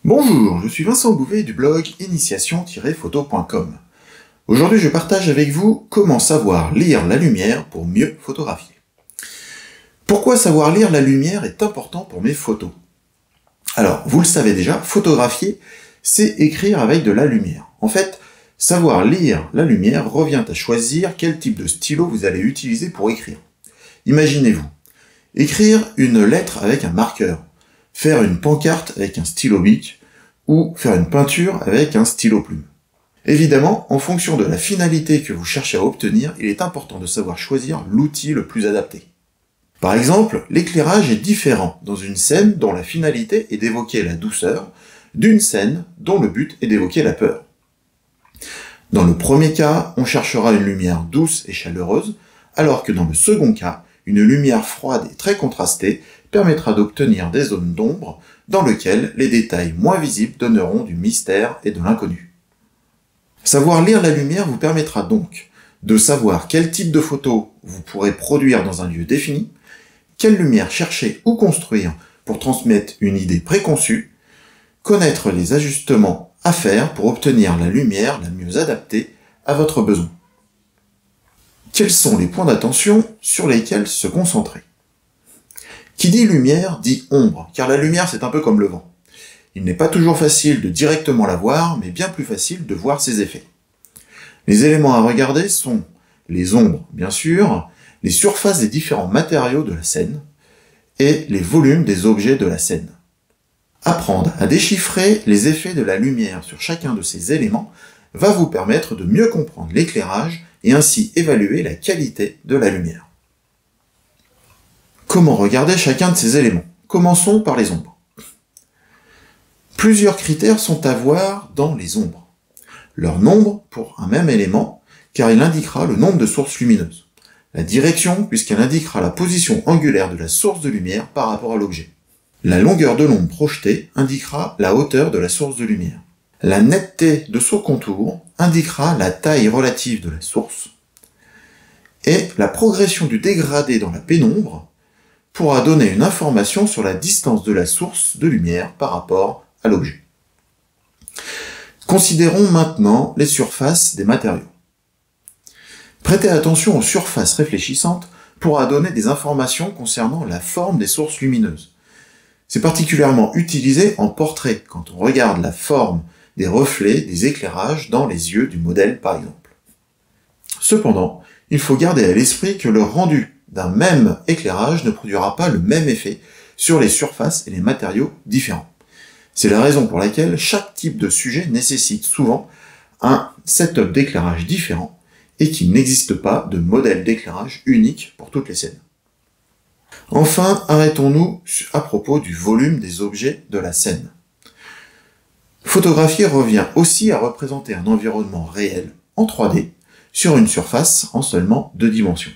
Bonjour, je suis Vincent Bouvet du blog initiation-photo.com. Aujourd'hui, je partage avec vous comment savoir lire la lumière pour mieux photographier. Pourquoi savoir lire la lumière est important pour mes photos? Alors, vous le savez déjà, photographier, c'est écrire avec de la lumière. En fait, savoir lire la lumière revient à choisir quel type de stylo vous allez utiliser pour écrire. Imaginez-vous, écrire une lettre avec un marqueur, faire une pancarte avec un stylo bic, ou faire une peinture avec un stylo plume. Évidemment, en fonction de la finalité que vous cherchez à obtenir, il est important de savoir choisir l'outil le plus adapté. Par exemple, l'éclairage est différent dans une scène dont la finalité est d'évoquer la douceur, d'une scène dont le but est d'évoquer la peur. Dans le premier cas, on cherchera une lumière douce et chaleureuse, alors que dans le second cas, une lumière froide et très contrastée permettra d'obtenir des zones d'ombre dans lesquelles les détails moins visibles donneront du mystère et de l'inconnu. Savoir lire la lumière vous permettra donc de savoir quel type de photo vous pourrez produire dans un lieu défini, quelle lumière chercher ou construire pour transmettre une idée préconçue, connaître les ajustements à faire pour obtenir la lumière la mieux adaptée à votre besoin. Quels sont les points d'attention sur lesquels se concentrer? Qui dit lumière dit ombre, car la lumière c'est un peu comme le vent. Il n'est pas toujours facile de directement la voir, mais bien plus facile de voir ses effets. Les éléments à regarder sont les ombres, bien sûr, les surfaces des différents matériaux de la scène, et les volumes des objets de la scène. Apprendre à déchiffrer les effets de la lumière sur chacun de ces éléments va vous permettre de mieux comprendre l'éclairage et ainsi évaluer la qualité de la lumière. Comment regarder chacun de ces éléments? Commençons par les ombres. Plusieurs critères sont à voir dans les ombres. Leur nombre pour un même élément, car il indiquera le nombre de sources lumineuses. La direction, puisqu'elle indiquera la position angulaire de la source de lumière par rapport à l'objet. La longueur de l'ombre projetée indiquera la hauteur de la source de lumière. La netteté de son contour indiquera la taille relative de la source. Et la progression du dégradé dans la pénombre pourra donner une information sur la distance de la source de lumière par rapport à l'objet. Considérons maintenant les surfaces des matériaux. Prêter attention aux surfaces réfléchissantes pourra donner des informations concernant la forme des sources lumineuses. C'est particulièrement utilisé en portrait, quand on regarde la forme des reflets, des éclairages dans les yeux du modèle par exemple. Cependant, il faut garder à l'esprit que le rendu d'un même éclairage ne produira pas le même effet sur les surfaces et les matériaux différents. C'est la raison pour laquelle chaque type de sujet nécessite souvent un setup d'éclairage différent et qu'il n'existe pas de modèle d'éclairage unique pour toutes les scènes. Enfin, arrêtons-nous à propos du volume des objets de la scène. Photographier revient aussi à représenter un environnement réel en 3D sur une surface en seulement 2 dimensions.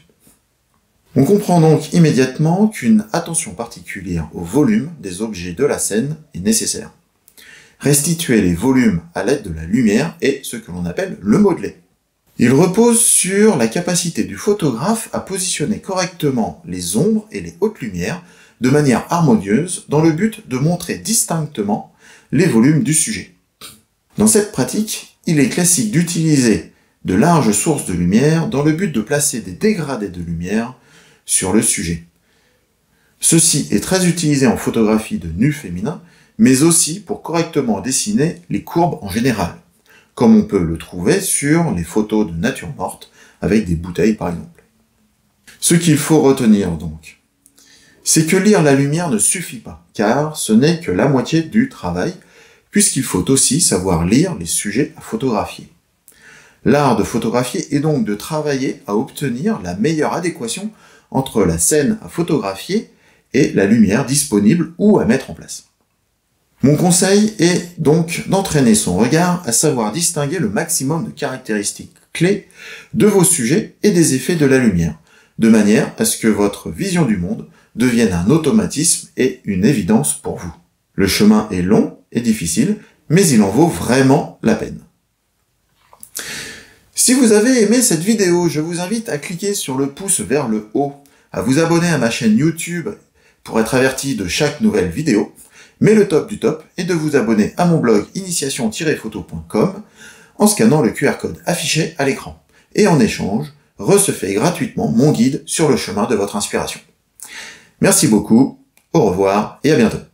On comprend donc immédiatement qu'une attention particulière au volume des objets de la scène est nécessaire. Restituer les volumes à l'aide de la lumière est ce que l'on appelle le modeler. Il repose sur la capacité du photographe à positionner correctement les ombres et les hautes lumières de manière harmonieuse dans le but de montrer distinctement les volumes du sujet. Dans cette pratique, il est classique d'utiliser de larges sources de lumière dans le but de placer des dégradés de lumière sur le sujet. Ceci est très utilisé en photographie de nus féminins, mais aussi pour correctement dessiner les courbes en général, comme on peut le trouver sur les photos de nature morte, avec des bouteilles par exemple. Ce qu'il faut retenir donc, c'est que lire la lumière ne suffit pas, car ce n'est que la moitié du travail, puisqu'il faut aussi savoir lire les sujets à photographier. L'art de photographier est donc de travailler à obtenir la meilleure adéquation entre la scène à photographier et la lumière disponible ou à mettre en place. Mon conseil est donc d'entraîner son regard à savoir distinguer le maximum de caractéristiques clés de vos sujets et des effets de la lumière, de manière à ce que votre vision du monde devienne un automatisme et une évidence pour vous. Le chemin est long et difficile, mais il en vaut vraiment la peine. Si vous avez aimé cette vidéo, je vous invite à cliquer sur le pouce vers le haut, à vous abonner à ma chaîne YouTube pour être averti de chaque nouvelle vidéo, Mais le top du top est de vous abonner à mon blog initiation-photo.com en scannant le QR code affiché à l'écran. Et en échange, recevez gratuitement mon guide sur le chemin de votre inspiration. Merci beaucoup, au revoir et à bientôt.